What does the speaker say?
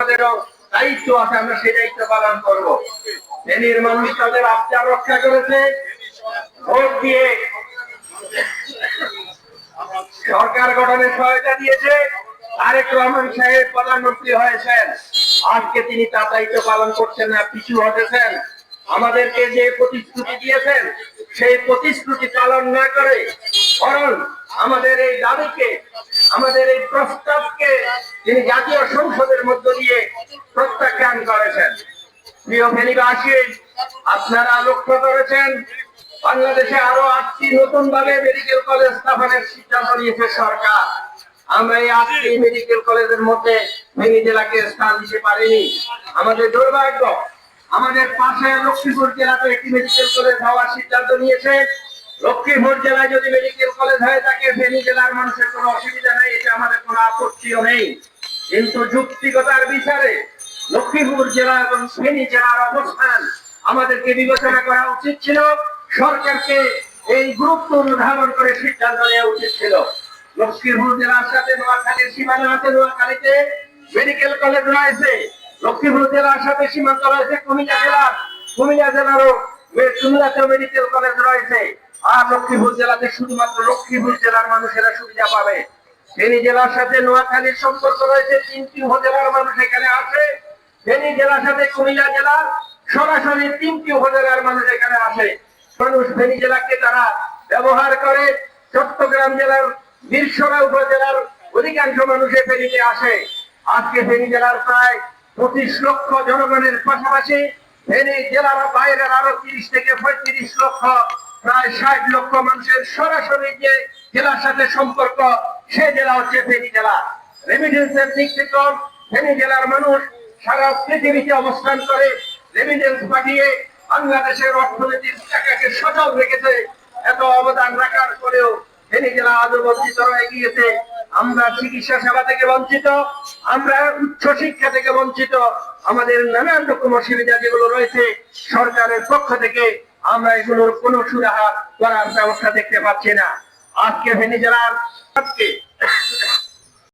আমাদেরও দায়িত্ব আছে, আমরা সেই দায়িত্ব পালন করব। ফেনীর মানুষ তাদের আবদার রক্ষা করেছে, ভোট দিয়ে সরকার গঠনে সহায়তা দিয়েছে। তারেক রহমান সাহেব প্রধানমন্ত্রী হয়েছেন, আজকে তিনি তার দায়িত্ব পালন করছেন না, পিছু হটেছেন। আমাদেরকে যে প্রতিশ্রুতি দিয়েছেন সেই প্রতিশ্রুতি পালন না করে বরং আমাদের এই দাবিকে, আমাদের এই প্রস্তাবকে তিনি জাতীয় সংসদের মধ্য দিয়ে প্রত্যাখ্যান করেছেন। প্রিয় ফেনীবাসী, আপনারা লক্ষ্য করেছেন বাংলাদেশে আরো 8টি নতুন ভাবে মেডিকেল কলেজ স্থাপনের সিদ্ধান্ত নিয়েছে সরকার। আমরা এই 8টি মেডিকেল কলেজের মধ্যে ফেনী জেলাকে স্থান দিতে পারিনি। আমাদের দুর্ভাগ্য, আমাদের পাশে লক্ষ্মীপুর জেলাতে একটি মেডিকেল কলেজ হওয়ার সিদ্ধান্ত নিয়েছে। লক্ষ্মীপুর জেলায় যদি মেডিকেল কলেজ হয়ে থাকে ফেনী জেলার মানুষের কোনো অসুবিধা নেই, এটা আমাদের কোনো আপত্তিও নেই। কিন্তু যুক্তিগতার বিচারে লক্ষ্মীপুর জেলা এবং ফেনী জেলার অবস্থান আমাদেরকে বিবেচনা করা উচিত ছিল। সরকারকে এই গুরুত্ব অনুধাবন করে সিদ্ধান্ত নেওয়া উচিত ছিল। লক্ষ্মীপুর জেলার সাথে নোয়াখালীর সীমানা আছে, নোয়াখালীতে মেডিকেল কলেজ রয়েছে। লক্ষ্মীপুর জেলার সাথে সীমান্ত রয়েছে কুমিল্লা জেলার, কুমিল্লা জেলারও কুমিল্লাতেও মেডিকেল কলেজ রয়েছে। আর লক্ষ্মীপুর জেলাতে শুধুমাত্র লক্ষ্মীপুর জেলার মানুষেরা সুবিধা পাবে। ফেনী জেলার সাথে নোয়াখালীর সম্পর্ক রয়েছে, 3টি উপজেলার মানুষ এখানে আসে। ফেনী জেলার সাথে কুমিল্লা জেলার সরাসরি 3টি উপজেলার মানুষ এখানে আসে। মানুষ ফেনী জেলাকে তারা ব্যবহার করে। চট্টগ্রাম জেলার বীরসরা উপজেলার অধিকাংশ মানুষ ফেনীতে আসে। আজকে ফেনী জেলার প্রায় 25 লক্ষ জনগণের পাশাপাশি ফেনী জেলার বাইরের আরো 30 থেকে 35 লক্ষ, প্রায় 60 লক্ষ মানুষের সরাসরি যে জেলার সাথে সম্পর্ক, সে জেলা হচ্ছে ফেনী জেলা। রেমিটেন্সের দিক থেকে ফেনী জেলার মানুষ সারা পৃথিবীতে অবস্থান করে রেমিটেন্স পাঠিয়ে বাংলাদেশের অর্থনীতির চাকাকে সচল রেখেছে। এত অবদান রাখার পরেও ফেনী জেলা আজও বঞ্চিত হয়ে গিয়েছে। আমরা চিকিৎসা সেবা থেকে বঞ্চিত, আমরা উচ্চ শিক্ষা থেকে বঞ্চিত, আমাদের নানান রকম অসুবিধা যেগুলো রয়েছে সরকারের পক্ষ থেকে আমরা এগুলোর কোনো সুরাহা করার ব্যবস্থা দেখতে পাচ্ছি না। আজকে ফেনী জেলার